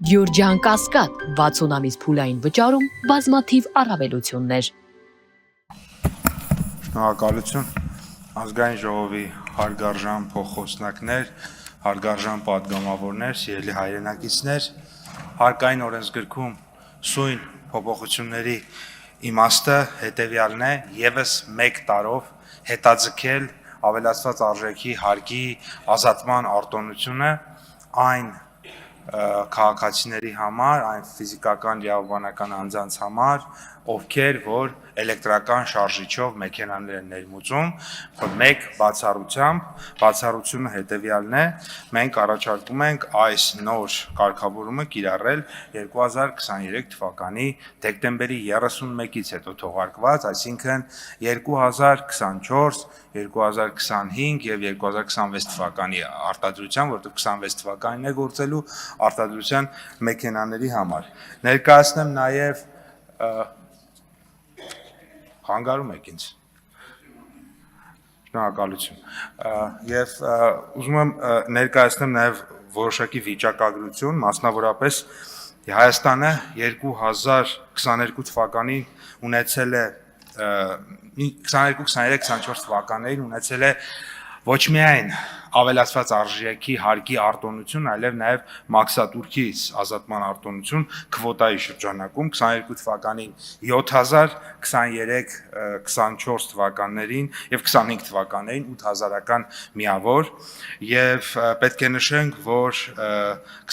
Գյուրջան Կասկադ 60 ամիս փուլային վճարում բազմաթիվ առավելություններ։ Շնորհակալություն ազգային ժողովի հարգարժան փոխխոսնակներ, հարգարժան պատգամավորներ, սիրելի հայրենակիցներ, հարկային օրենսգրքում սույն փոփոխությունների իմաստը հետևյալն է, եւս 1 տարով հետաձգել ավելացված արժեքի հարկի ազատման արտոնությունը այն քաղաքացիների համար, այն ֆիզիկական իրավաբանական անձանց համար, ովքեր որ էլեկտրական շարժիչով մեքենաներ են ներմուծում, մեկ բացառությունը հետևյալն է, մենք առաջարկում ենք այս նոր կարգավորումը կիրառել 2023 թվականի դեկտեմբերի 31-ից հետո թողարկված, այսինքն 2024, 2025 եւ 2026 թվականի արտադրության, որտեղ 26 թվականին է գործելու արտադրության մեքենաների համար։ Ներկայացնեմ նաեւ հանգարում եք ինձ։ Շնորհակալություն։ Եվ ուզում եմ ներկայացնեմ նաեւ որոշակի վիճակագրություն, մասնավորապես Հայաստանը 2022 թվականին ունեցել է 22, 23, 24 թվականներին ունեցել է ոչ միայն ավելացված արժեքի հարկի արտոնություն, այլև նաև մաքսատուրքից ազատման արտոնություն քվոտայի շրջանակում 22 թվականին 7000, 23, 24 թվականներին եւ 25 թվականներին 8000-ական միավոր եւ պետք է նշենք, որ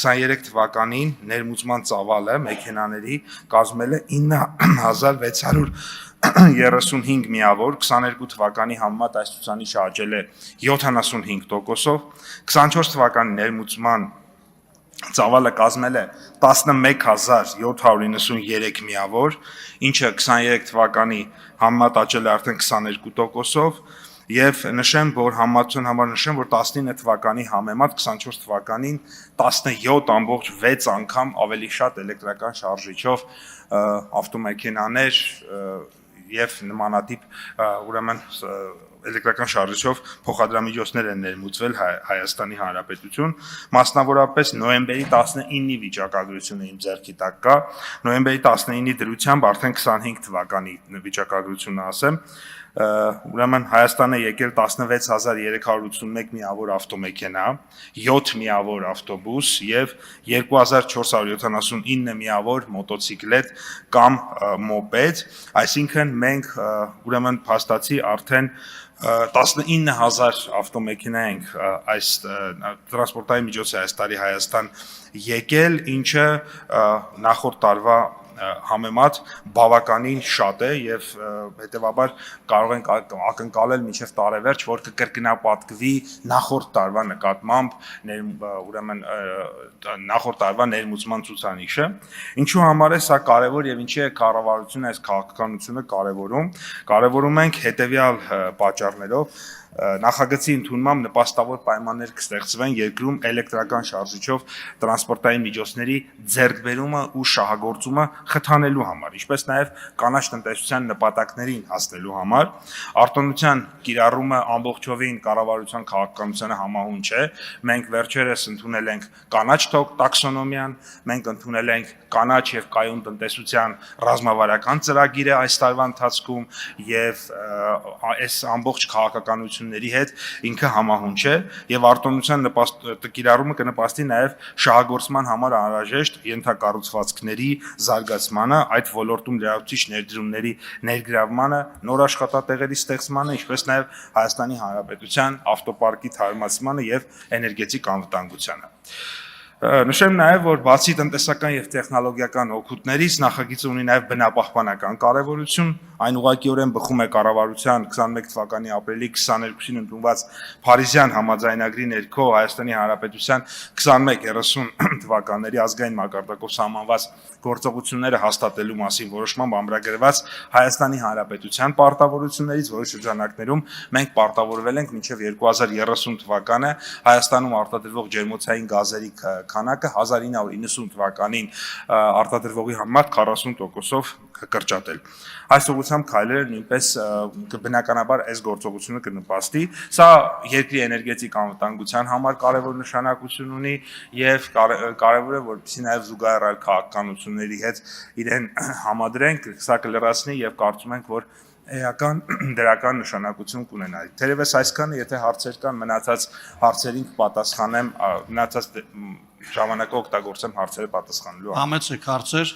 23 թվականին ներմուծման ծավալը մեքենաների կազմել է 9635 միավոր, 22 թվականի համեմատ այս ցուցանիշը աճել է 75%-ով, 24 թվականի ներմուծման ծավալը կազմել է 11793 միավոր, ինչը 23 թվականի համեմատ աճել է արդեն 22%-ով, եւ նշեմ, որ համացան համար նշեմ, որ 19 թվականի համեմատ 24 թվականին 17.6 անգամ ավելի շատ էլեկտրական շարժիչով ավտոմեքենաներ եւ նմանատիպ ուրեմն էլեկտրական շարժիչով փոխադրամիջոցներ են ներմուծվել Հայաստանի Հանրապետություն, մասնավորապես նոյեմբերի 19-ի վիճակագրությունը իմ ձեռքի տակ կա, նոյեմբերի 19-ի դրությամբ արդեն 25 թվականի վիճակագրությունը ասեմ, ուրեմն Հայաստանը եկել 16381 միավոր ավտոմեքենա, 7 միավոր ավտոբուս եւ 2479 միավոր մոտոցիկլետ կամ մոպեդ, այսինքն մենք ուրեմն փաստացի արդեն 19000 ավտոմեքենա ենք այս տրանսպորտային միջոցը այս տարի Հայաստան եկել, ինչը նախորդ տարվա համեմատ բավականին շատ է եւ հետեւաբար կարող ենք ակնկալել մինչեւ տարեվերջ, որ կկրկնապատկվի նախորդ տարվա նկատմամբ ուրեմն նախորդ տարվա ներմուծման ցուցանիշը։ Ինչու համար է սա կարեւոր եւ ինչի է կառավարությունը այս քաղաքականությունը կարևորում ենք հետեւյալ պատճառներով նախագծի ընդունմամբ նպաստավոր պայմաններ կստեղծվեն երկրում էլեկտրական շարժիչով տրանսպորտային միջոցների ձեռքբերումը ու շահագործումը խթանելու համար, ինչպես նաև կանաչ տնտեսության նպատակներին հասնելու համար, արտոնության կիրառումը ամբողջովին կառավարության քաղաքականությանը համահունչ է, մենք վերջերս ընդունել ենք կանաչ տաքսոնոմիան, մենք ընդունել ենք կանաչ եւ կայուն տնտեսության ռազմավարական ծրագիրը այս տարվա ընթացքում եւ այս ամբողջ քաղաքականությունների հետ ինքը համահունչ է եւ արտոնության կիրառումը կնպաստի նաեւ շահագործման համար անհրաժեշտ ենթակառուցվածքների զարգացմանը, այդ ոլորտում լրացուցիչ ներդրումների ներգրավմանը, նոր աշխատատեղերի ստեղծմանը, ինչպես նաեւ Հայաստանի Հանրապետության ավտոպարկի թարմացմանը եւ էներգետիկ անվտանգությանը։ Նշեմ նաև, որ բացի տնտեսական եւ տեխնոլոգիական օգուտներից նախագիծը ունի նաև բնապահպանական կարևորություն, այն ուղղակիորեն բխում է կառավարության 21 թվականի ապրիլի 22-ին ընդունված Փարիզյան համաձայնագրի ներքո Հայաստանի Հանրապետության 21-30 թվականների ազգային մակարդակով սահմանված գործողությունները հաստատելու մասին որոշմամբ ամրագրված Հայաստանի Հանրապետության պարտավորություններից, որի շրջանակներում մենք պարտավորվել ենք մինչև 2030 թվականը Հայաստանում արտադրվող ջերմոցային գազերի քանակը 1990 թվականին արտադրվողի համեմատ 40%-ով կրճատել։ Այս ուղղությամբ քայլերը նույնպես բնականաբար այս գործողությունը կնպաստի։ Սա երկրի էներգետիկ անվտանգության համար կարևոր նշանակություն ունի եւ կարևոր է որպեսզի նաեւ զուգահեռ քաղաքականությունների հետ իրեն համադրենք, սա կլրացնի եւ կարծում ենք, որ էական դրական նշանակություն կունենա։ Թերևս այսքանը, եթե հարցեր կան, մնացած հարցերին կպատասխանեմ, մնացած ժամանակը օգտագործեմ հարցերը պատասխանելու համար։ Համեցեք հարցեր։